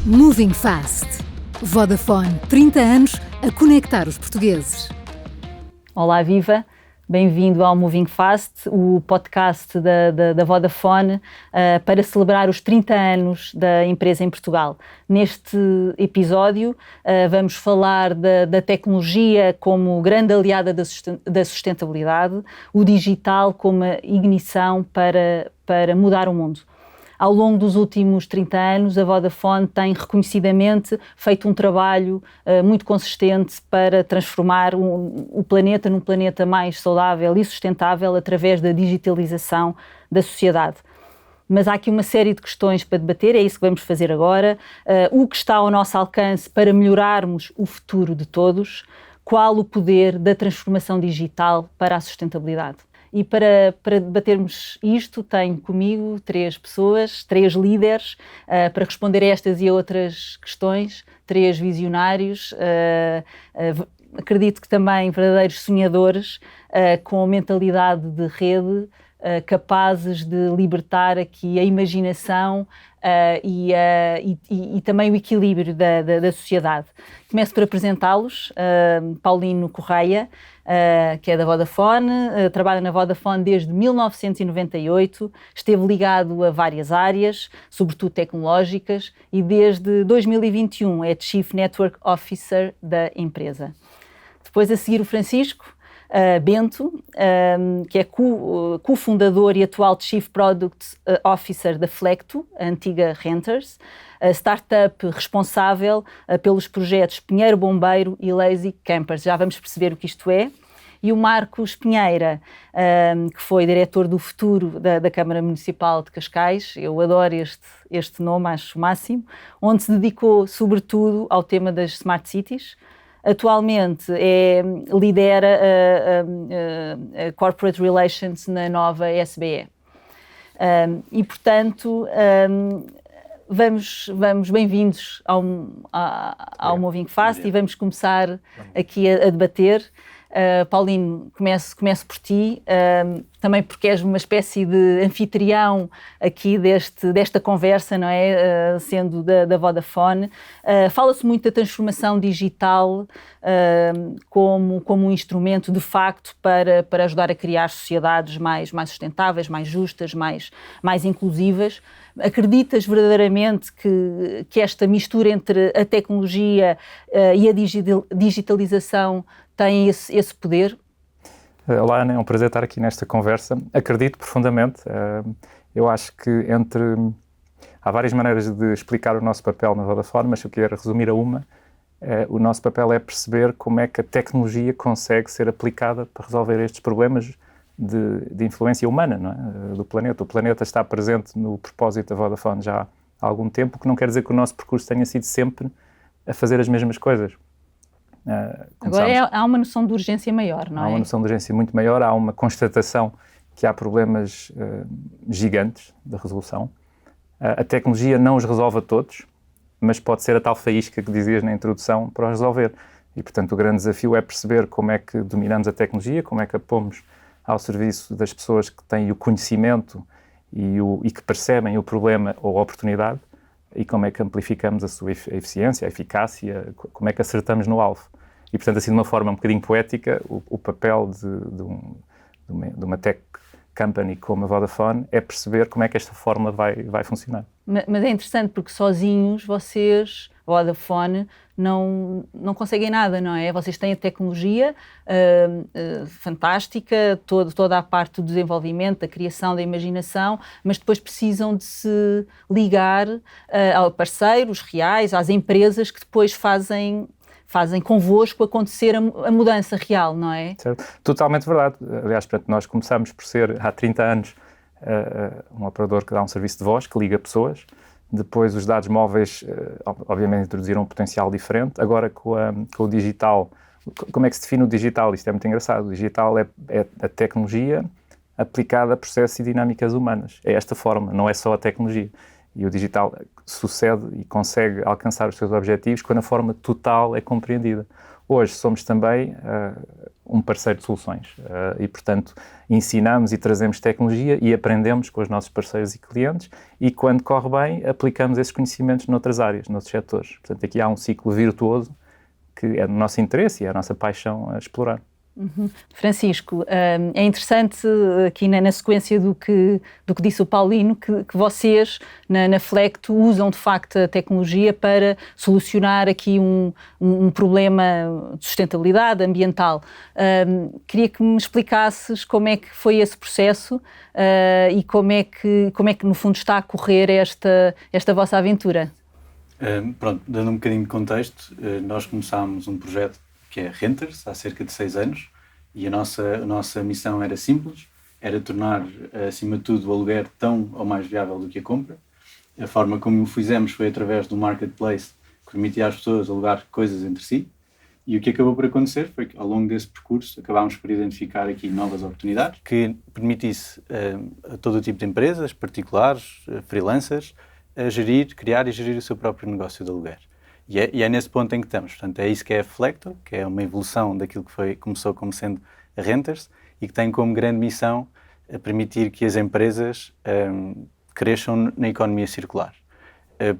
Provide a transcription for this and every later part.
Moving Fast. Vodafone, 30 anos a conectar os portugueses. Olá, viva! Bem-vindo ao Moving Fast, o podcast da Vodafone para celebrar os 30 anos da empresa em Portugal. Neste episódio vamos falar da tecnologia como grande aliada da sustentabilidade, o digital como a ignição para mudar o mundo. Ao longo dos últimos 30 anos, a Vodafone tem reconhecidamente feito um trabalho muito consistente para transformar o planeta num planeta mais saudável e sustentável através da digitalização da sociedade. Mas há aqui uma série de questões para debater, é isso que vamos fazer agora. O que está ao nosso alcance para melhorarmos o futuro de todos? Qual o poder da transformação digital para a sustentabilidade? E para debatermos isto, tenho comigo 3 pessoas, 3 líderes, para responder a estas e a outras questões, 3 visionários, acredito que também verdadeiros sonhadores, com mentalidade de rede, capazes de libertar aqui a imaginação e também o equilíbrio da sociedade. Começo por apresentá-los. Paulino Correia, que é da Vodafone, trabalha na Vodafone desde 1998, esteve ligado a várias áreas, sobretudo tecnológicas, e desde 2021 é Chief Network Officer da empresa. Depois, a seguir, o Francisco Bento, que é cofundador e atual Chief Product Officer da Flecto, a antiga Renters, a startup responsável pelos projetos Pinheiro Bombeiro e Lazy Campers. Já vamos perceber o que isto é. E o Marcos Pinheira, que foi diretor do futuro da Câmara Municipal de Cascais, eu adoro este nome, acho o máximo, onde se dedicou sobretudo ao tema das Smart Cities. Atualmente lidera a Corporate Relations na nova SBE. E, portanto, vamos bem-vindos ao Moving Fast e vamos começar aqui a debater. Paulino, começo por ti, também porque és uma espécie de anfitrião aqui desta conversa, não é? Sendo da Vodafone. Fala-se muito da transformação digital como um instrumento de facto para ajudar a criar sociedades mais sustentáveis, mais justas, mais inclusivas. Acreditas verdadeiramente que esta mistura entre a tecnologia e a digitalização tem esse poder? Olá, Ana, é um prazer estar aqui nesta conversa. Acredito profundamente. Eu acho que há várias maneiras de explicar o nosso papel na Vodafone, mas se eu quero resumir a uma, o nosso papel é perceber como é que a tecnologia consegue ser aplicada para resolver estes problemas de influência humana, não é? Do planeta. O planeta está presente no propósito da Vodafone já há algum tempo, o que não quer dizer que o nosso percurso tenha sido sempre a fazer as mesmas coisas. Agora há uma noção de urgência maior, não é? Há uma noção de urgência muito maior, há uma constatação que há problemas gigantes de resolução. A tecnologia não os resolve a todos, mas pode ser a tal faísca que dizias na introdução para os resolver. E, portanto, o grande desafio é perceber como é que dominamos a tecnologia, como é que a pomos ao serviço das pessoas que têm o conhecimento e que percebem o problema ou a oportunidade, e como é que amplificamos a sua eficiência, a eficácia, como é que acertamos no alvo. E, portanto, assim, de uma forma um bocadinho poética, o papel de uma tech company como a Vodafone é perceber como é que esta fórmula vai funcionar. Mas é interessante porque sozinhos vocês, Vodafone, não conseguem nada, não é? Vocês têm a tecnologia fantástica, toda a parte do desenvolvimento, da criação, da imaginação, mas depois precisam de se ligar a parceiros reais, às empresas que depois fazem convosco acontecer a mudança real, não é? Certo. Totalmente verdade. Aliás, portanto, nós começamos por ser, há 30 anos, um operador que dá um serviço de voz, que liga pessoas. Depois os dados móveis, obviamente, introduziram um potencial diferente. Agora, com o digital, como é que se define o digital? Isto é muito engraçado. O digital é a tecnologia aplicada a processos e dinâmicas humanas. É esta forma, não é só a tecnologia. E o digital sucede e consegue alcançar os seus objetivos quando a forma total é compreendida. Hoje somos também um parceiro de soluções e, portanto, ensinamos e trazemos tecnologia e aprendemos com os nossos parceiros e clientes e, quando corre bem, aplicamos esses conhecimentos noutras áreas, noutros setores. Portanto, aqui há um ciclo virtuoso que é do nosso interesse e é a nossa paixão a explorar. Francisco, é interessante aqui na sequência do que disse o Paulino, que vocês na Flecto usam de facto a tecnologia para solucionar aqui um problema de sustentabilidade ambiental. Queria que me explicasses como é que foi esse processo e como é que no fundo está a correr esta vossa aventura. Pronto, dando um bocadinho de contexto, nós começámos um projeto que é Renters, há cerca de 6 anos, e a nossa missão era simples, era tornar, acima de tudo, o aluguer tão ou mais viável do que a compra. A forma como o fizemos foi através do marketplace, que permitia às pessoas alugar coisas entre si, e o que acabou por acontecer foi que, ao longo desse percurso, acabámos por identificar aqui novas oportunidades que permitisse a todo o tipo de empresas, particulares, freelancers, a criar e gerir o seu próprio negócio de aluguer. E é nesse ponto em que estamos. Portanto, é isso que é a Flecto, que é uma evolução daquilo que começou como sendo a Renters e que tem como grande missão a permitir que as empresas cresçam na economia circular.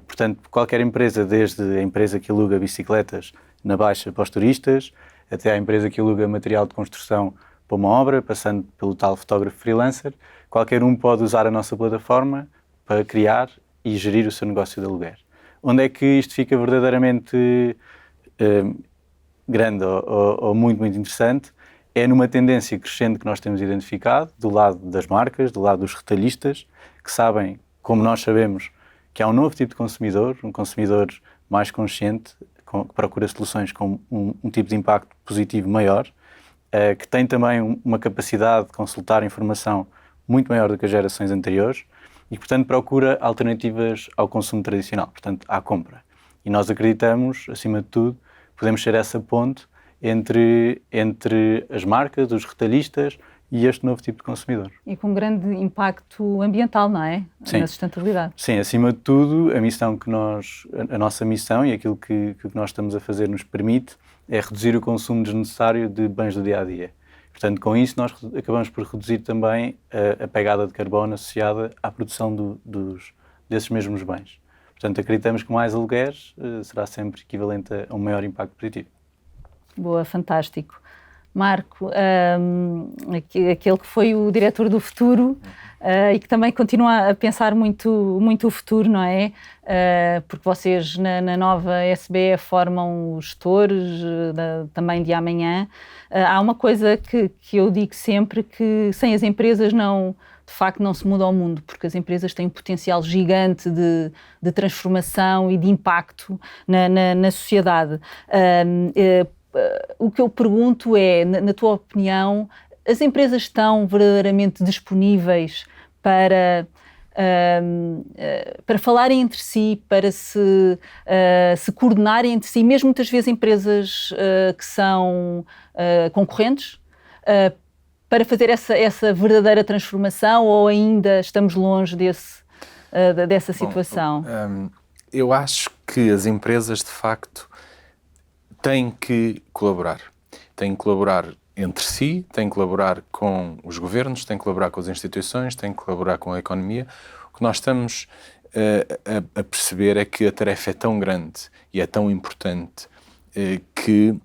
Portanto, qualquer empresa, desde a empresa que aluga bicicletas na Baixa para os turistas, até a empresa que aluga material de construção para uma obra, passando pelo tal fotógrafo freelancer, qualquer um pode usar a nossa plataforma para criar e gerir o seu negócio de aluguer. Onde é que isto fica verdadeiramente grande ou muito, muito interessante? É numa tendência crescente que nós temos identificado, do lado das marcas, do lado dos retalhistas, que sabem, como nós sabemos, que há um novo tipo de consumidor, um consumidor mais consciente, que procura soluções com um tipo de impacto positivo maior, que tem também uma capacidade de consultar informação muito maior do que as gerações anteriores, e, portanto, procura alternativas ao consumo tradicional, portanto, à compra. E nós acreditamos, acima de tudo, podemos ser essa ponte entre as marcas, os retalhistas e este novo tipo de consumidor. E com grande impacto ambiental, não é? Sim. Na sustentabilidade. Sim, acima de tudo, a nossa missão e aquilo que nós estamos a fazer nos permite é reduzir o consumo desnecessário de bens do dia-a-dia. Portanto, com isso nós acabamos por reduzir também a pegada de carbono associada à produção desses mesmos bens. Portanto, acreditamos que mais alugueres será sempre equivalente a um maior impacto positivo. Boa, fantástico. Marco, aquele que foi o diretor do futuro e que também continua a pensar muito, muito o futuro, não é? Porque vocês na nova SBE formam os gestores também de amanhã. Há uma coisa que eu digo sempre, que sem as empresas de facto não se muda o mundo, porque as empresas têm um potencial gigante de transformação e de impacto na sociedade. O que eu pergunto é, na tua opinião, as empresas estão verdadeiramente disponíveis para falarem entre si, para se coordenarem entre si, mesmo muitas vezes empresas que são concorrentes, para fazer essa verdadeira transformação, ou ainda estamos longe dessa situação? Bom, eu acho que as empresas, de facto, têm que colaborar. Têm que colaborar entre si, têm que colaborar com os governos, têm que colaborar com as instituições, têm que colaborar com a economia. O que nós estamos a perceber é que a tarefa é tão grande e é tão importante que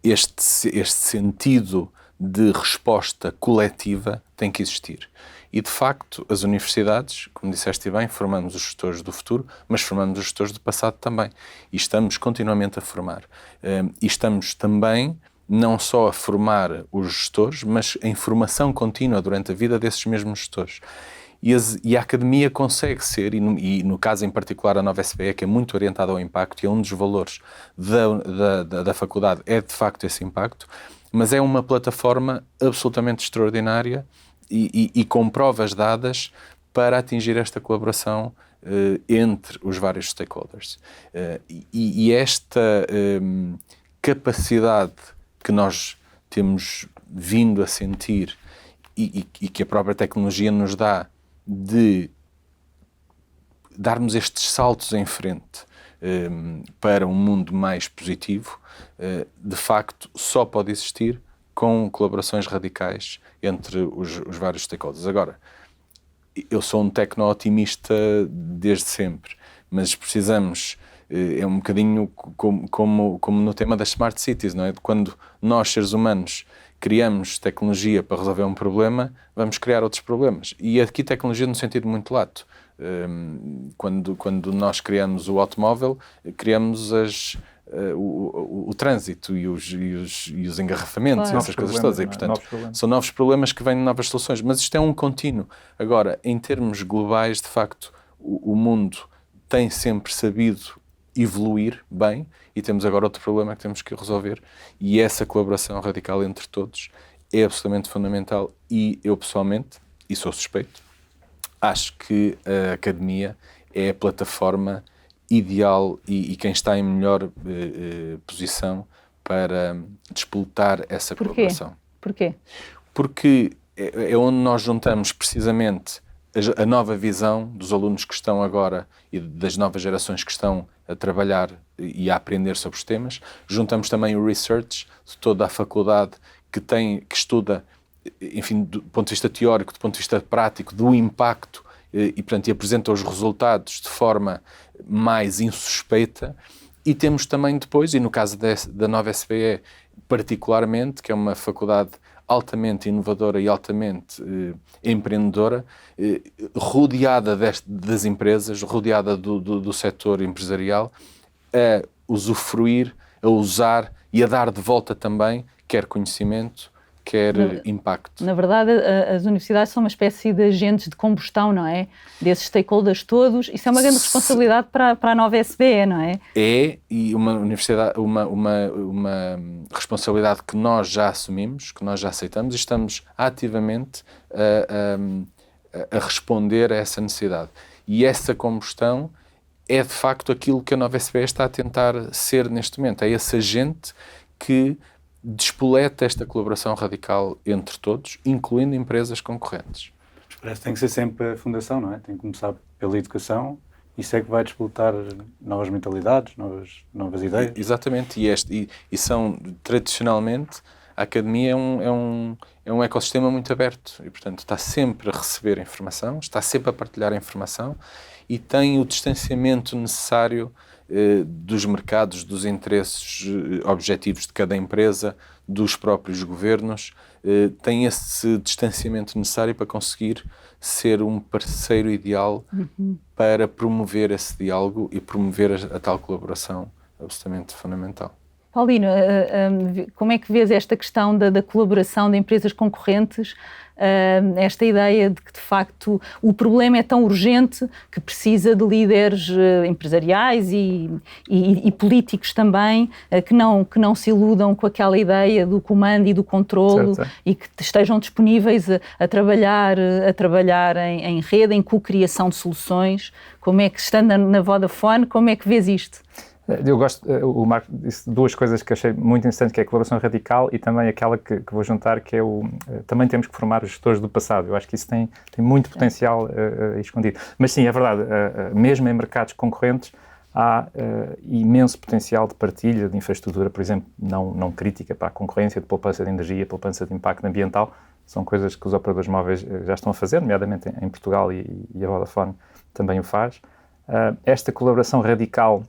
este sentido de resposta coletiva tem que existir. E, de facto, as universidades, como disseste bem, formamos os gestores do futuro, mas formamos os gestores do passado também. E estamos continuamente a formar. E estamos também não só a formar os gestores, mas em formação contínua durante a vida desses mesmos gestores. E a academia consegue ser, e no caso em particular a nova SBE, que é muito orientada ao impacto, e é um dos valores da faculdade, é de facto esse impacto, mas é uma plataforma absolutamente extraordinária e com provas dadas para atingir esta colaboração entre os vários stakeholders. E esta capacidade que nós temos vindo a sentir e que a própria tecnologia nos dá de darmos estes saltos em frente para um mundo mais positivo, de facto, só pode existir com colaborações radicais entre os vários stakeholders. Agora, eu sou um tecno-otimista desde sempre, mas precisamos, é um bocadinho como no tema das smart cities, não é? Quando nós, seres humanos, criamos tecnologia para resolver um problema, vamos criar outros problemas. E aqui tecnologia no sentido muito lato. Quando nós criamos o automóvel, criamos o trânsito e os engarrafamentos, Claro. essas coisas todas. E, portanto, Novos são novos problemas que vêm de novas soluções. Mas isto é um contínuo. Agora, em termos globais, de facto, o mundo tem sempre sabido evoluir bem e temos agora outro problema que temos que resolver, e essa colaboração radical entre todos é absolutamente fundamental. E eu, pessoalmente, e sou suspeito, acho que a academia é a plataforma ideal e quem está em melhor posição para despoltar essa colaboração. Porquê? Porque é onde nós juntamos precisamente a nova visão dos alunos que estão agora e das novas gerações que estão a trabalhar e a aprender sobre os temas. Juntamos também o research de toda a faculdade que estuda, enfim, do ponto de vista teórico, do ponto de vista prático, do impacto e apresenta os resultados de forma mais insuspeita. E temos também depois, e no caso da nova SBE particularmente, que é uma faculdade altamente inovadora e altamente empreendedora, rodeada das empresas, rodeada do setor empresarial, a usufruir, a usar e a dar de volta também, quer conhecimento, quer impacto. Na verdade, as universidades são uma espécie de agentes de combustão, não é? Desses stakeholders todos. Isso é uma grande responsabilidade para a nova SBE, não é? É, e uma universidade, uma responsabilidade que nós já assumimos, que nós já aceitamos e estamos ativamente a responder a essa necessidade. E essa combustão é, de facto, aquilo que a nova SBE está a tentar ser neste momento. É esse agente que despoleta esta colaboração radical entre todos, incluindo empresas concorrentes. Parece que tem que ser sempre a fundação, não é? Tem que começar pela educação, isso é que vai despoletar novas mentalidades, novas ideias. Exatamente, e são, tradicionalmente, a academia é um ecossistema muito aberto e, portanto, está sempre a receber informação, está sempre a partilhar informação e tem o distanciamento necessário dos mercados, dos interesses objetivos de cada empresa, dos próprios governos, tem esse distanciamento necessário para conseguir ser um parceiro ideal para promover esse diálogo e promover a tal colaboração absolutamente fundamental. Paulino, como é que vês esta questão da colaboração de empresas concorrentes, esta ideia de que, de facto, o problema é tão urgente que precisa de líderes empresariais e políticos também, que não se iludam com aquela ideia do comando e do controlo, certo, e que estejam disponíveis a trabalhar em rede, em co-criação de soluções? Como é que, estando na Vodafone, como é que vês isto? Eu gosto, o Marco disse duas coisas que achei muito interessantes, que é a colaboração radical e também aquela que vou juntar, que é também temos que formar os gestores do passado. Eu acho que isso tem muito potencial escondido. Mas sim, é verdade, mesmo em mercados concorrentes há imenso potencial de partilha de infraestrutura, por exemplo, não crítica para a concorrência, de poupança de energia, poupança de impacto ambiental. São coisas que os operadores móveis já estão a fazer, nomeadamente em Portugal, e a Vodafone também o faz. Esta colaboração radical,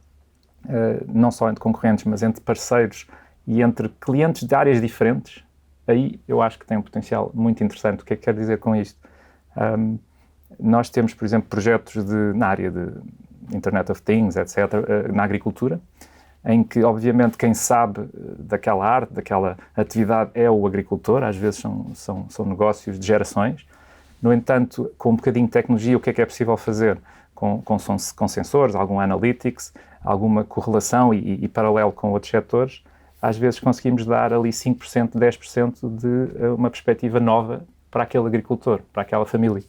não só entre concorrentes, mas entre parceiros e entre clientes de áreas diferentes, aí eu acho que tem um potencial muito interessante. O que é que quero dizer com isto? Nós temos, por exemplo, projetos na área de Internet of Things, etc., na agricultura, em que, obviamente, quem sabe daquela arte, daquela atividade é o agricultor, às vezes são negócios de gerações. No entanto, com um bocadinho de tecnologia, o que é possível fazer? Com sensores, algum analytics, alguma correlação e paralelo com outros setores, às vezes conseguimos dar ali 5%, 10% de uma perspectiva nova para aquele agricultor, para aquela família.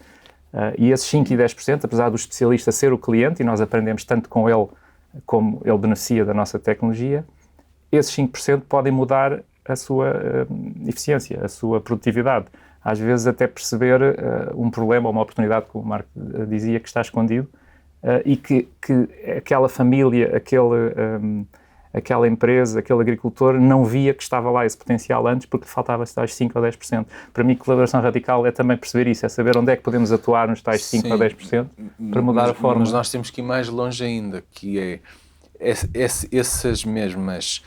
E esses 5% e 10%, apesar do especialista ser o cliente, e nós aprendemos tanto com ele como ele beneficia da nossa tecnologia, esses 5% podem mudar a sua eficiência, a sua produtividade. Às vezes até perceber um problema ou uma oportunidade, como o Marco dizia, que está escondido e que aquela família, aquela empresa, aquele agricultor não via que estava lá esse potencial antes porque lhe faltava tais 5 ou 10%. Para mim, colaboração radical é também perceber isso, é saber onde é que podemos atuar nos tais 5 ou 10% para mudar a forma. Mas nós temos que ir mais longe ainda, que é essas mesmas...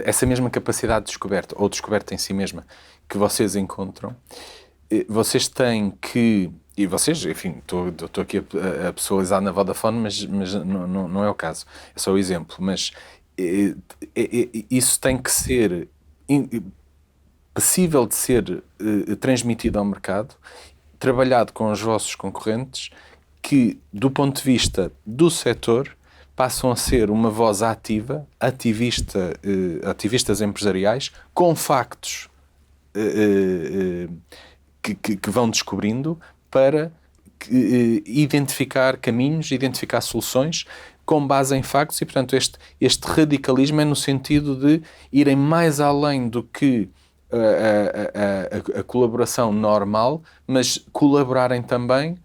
essa mesma capacidade de descoberta, ou descoberta em si mesma, que vocês encontram, vocês têm que... E vocês, enfim, estou aqui a pessoalizar na Vodafone, mas não é o caso. É só o exemplo. Mas isso tem que ser possível de ser transmitido ao mercado, trabalhado com os vossos concorrentes, que, do ponto de vista do setor, passam a ser uma voz ativa, ativistas empresariais, com factos que vão descobrindo, para identificar caminhos, identificar soluções com base em factos e, portanto, este radicalismo é no sentido de irem mais além do que a colaboração normal, mas colaborarem também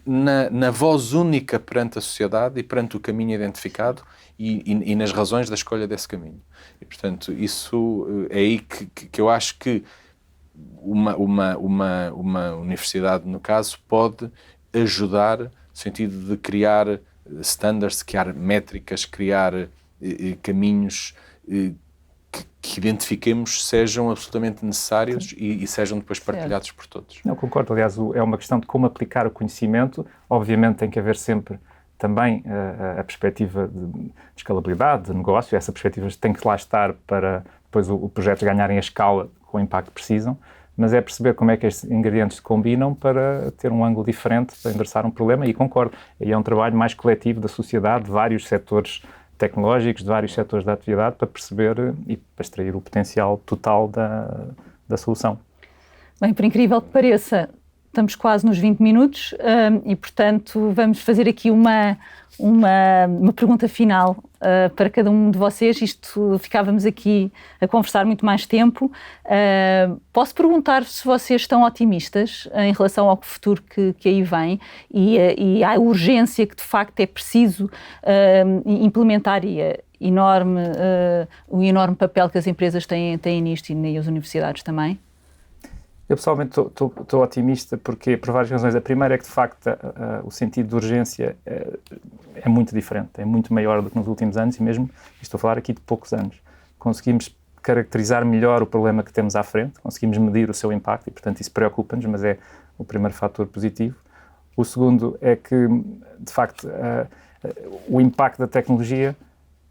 na voz única perante a sociedade e perante o caminho identificado e nas razões da escolha desse caminho. E, portanto, isso é aí que eu acho que uma universidade, no caso, pode ajudar no sentido de criar standards, criar métricas, criar caminhos que identifiquemos sejam absolutamente necessários e sejam depois partilhados por todos. Eu concordo, aliás, é uma questão de como aplicar o conhecimento. Obviamente tem que haver sempre também a perspectiva de escalabilidade, de negócio, essa perspectiva tem que lá estar para depois o projeto ganharem a escala com o impacto que precisam, mas é perceber como é que estes ingredientes se combinam para ter um ângulo diferente, para endereçar um problema, e concordo, aí é um trabalho mais coletivo da sociedade, de vários setores tecnológicos, de vários setores da atividade, para perceber e para extrair o potencial total da solução. Bem, por incrível que pareça, estamos quase nos 20 minutos e, portanto, vamos fazer aqui uma pergunta final para cada um de vocês. Ficávamos aqui a conversar muito mais tempo. Posso perguntar se vocês estão otimistas em relação ao futuro que aí vem e à urgência que, de facto, é preciso implementar o enorme papel que as empresas têm nisto e as universidades também? Eu pessoalmente estou otimista por várias razões. A primeira é que, de facto, o sentido de urgência é muito diferente, é muito maior do que nos últimos anos e mesmo, estou a falar aqui de poucos anos. Conseguimos caracterizar melhor o problema que temos à frente, conseguimos medir o seu impacto e, portanto, isso preocupa-nos, mas é o primeiro fator positivo. O segundo é que, de facto, o impacto da tecnologia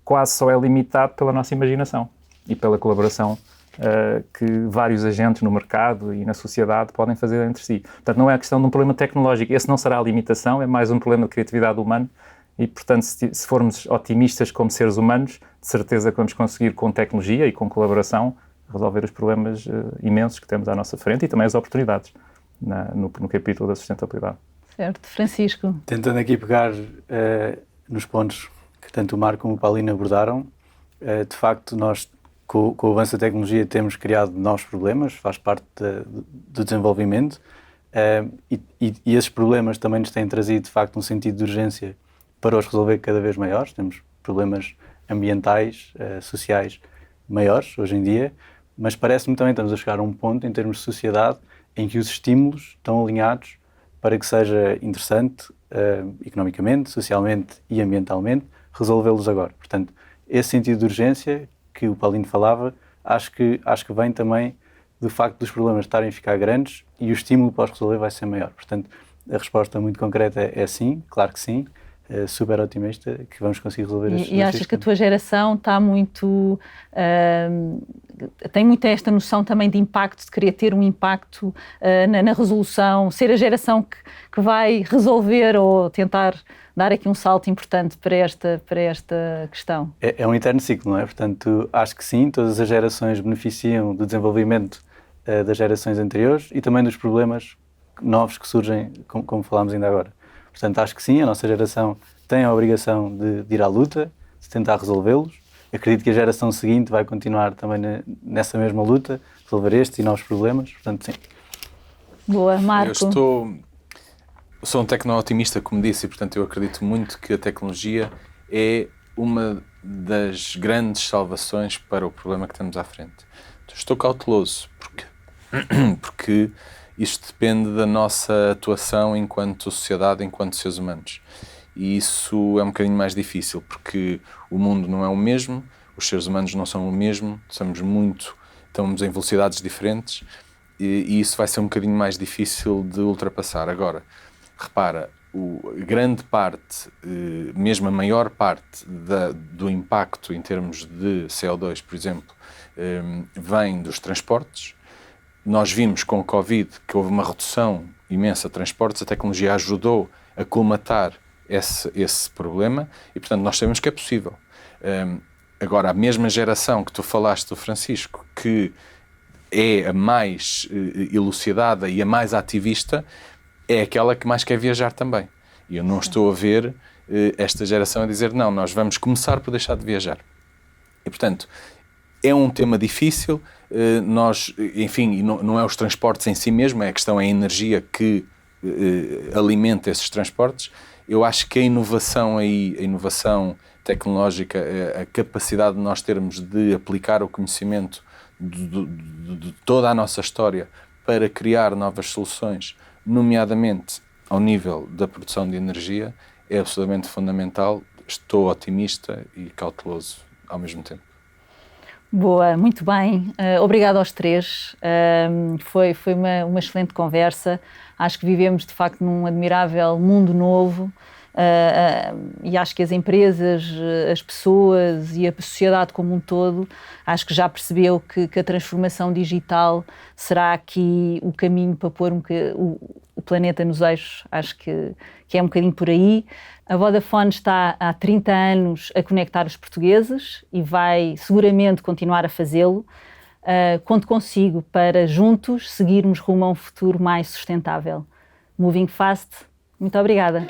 quase só é limitado pela nossa imaginação e pela colaboração que vários agentes no mercado e na sociedade podem fazer entre si. Portanto, não é a questão de um problema tecnológico, esse não será a limitação, é mais um problema de criatividade humana e, portanto, se formos otimistas como seres humanos, de certeza que vamos conseguir, com tecnologia e com colaboração, resolver os problemas imensos que temos à nossa frente e também as oportunidades no capítulo da sustentabilidade. Certo. Francisco? Tentando aqui pegar nos pontos que tanto o Marco como o Paulino abordaram, de facto, nós com o avanço da tecnologia temos criado novos problemas, faz parte do desenvolvimento e esses problemas também nos têm trazido de facto um sentido de urgência para os resolver cada vez maiores. Temos problemas ambientais, sociais maiores hoje em dia, mas parece-me também estamos a chegar a um ponto em termos de sociedade em que os estímulos estão alinhados para que seja interessante economicamente, socialmente e ambientalmente resolvê-los agora. Portanto, esse sentido de urgência que o Paulino falava, acho que vem também do facto dos problemas estarem a ficar grandes e o estímulo para os resolver vai ser maior. Portanto, a resposta muito concreta é sim, claro que sim, super otimista que vamos conseguir resolver estes. E achas que a tua geração está muito... tem muito esta noção também de impacto, de querer ter um impacto na resolução, ser a geração que vai resolver ou tentar dar aqui um salto importante para esta questão? É um eterno ciclo, não é? Portanto, acho que sim, todas as gerações beneficiam do desenvolvimento das gerações anteriores e também dos problemas novos que surgem, como falámos ainda agora. Portanto, acho que sim, a nossa geração tem a obrigação de ir à luta, de tentar resolvê-los. Acredito que a geração seguinte vai continuar também nessa mesma luta, resolver estes e novos problemas. Portanto, sim. Boa, Marco. Eu sou um tecno-otimista, como disse, e portanto eu acredito muito que a tecnologia é uma das grandes salvações para o problema que temos à frente. Então, estou cauteloso, porque isto depende da nossa atuação enquanto sociedade, enquanto seres humanos. E isso é um bocadinho mais difícil, porque o mundo não é o mesmo, os seres humanos não são o mesmo, estamos em velocidades diferentes, e isso vai ser um bocadinho mais difícil de ultrapassar. Agora, repara, grande parte, mesmo a maior parte do impacto em termos de CO2, por exemplo, vem dos transportes. Nós vimos com o Covid que houve uma redução imensa de transportes, a tecnologia ajudou a colmatar esse problema e, portanto, nós sabemos que é possível. Agora, a mesma geração que tu falaste do Francisco, que é a mais elucidada e a mais ativista, é aquela que mais quer viajar também. E eu não estou a ver esta geração a dizer, não, nós vamos começar por deixar de viajar. E, portanto, é um tema difícil, enfim, não é os transportes em si mesmo, é a energia que alimenta esses transportes. Eu acho que a inovação tecnológica, a capacidade de nós termos de aplicar o conhecimento de toda a nossa história para criar novas soluções, nomeadamente ao nível da produção de energia, é absolutamente fundamental. Estou otimista e cauteloso ao mesmo tempo. Boa, muito bem. Obrigado aos três. Foi uma excelente conversa. Acho que vivemos, de facto, num admirável mundo novo e acho que as empresas, as pessoas e a sociedade como um todo, acho que já percebeu que a transformação digital será aqui o caminho para pôr o planeta nos eixos. Acho que é um bocadinho por aí. A Vodafone está há 30 anos a conectar os portugueses e vai seguramente continuar a fazê-lo. Conto consigo para juntos seguirmos rumo a um futuro mais sustentável. Moving Fast, muito obrigada.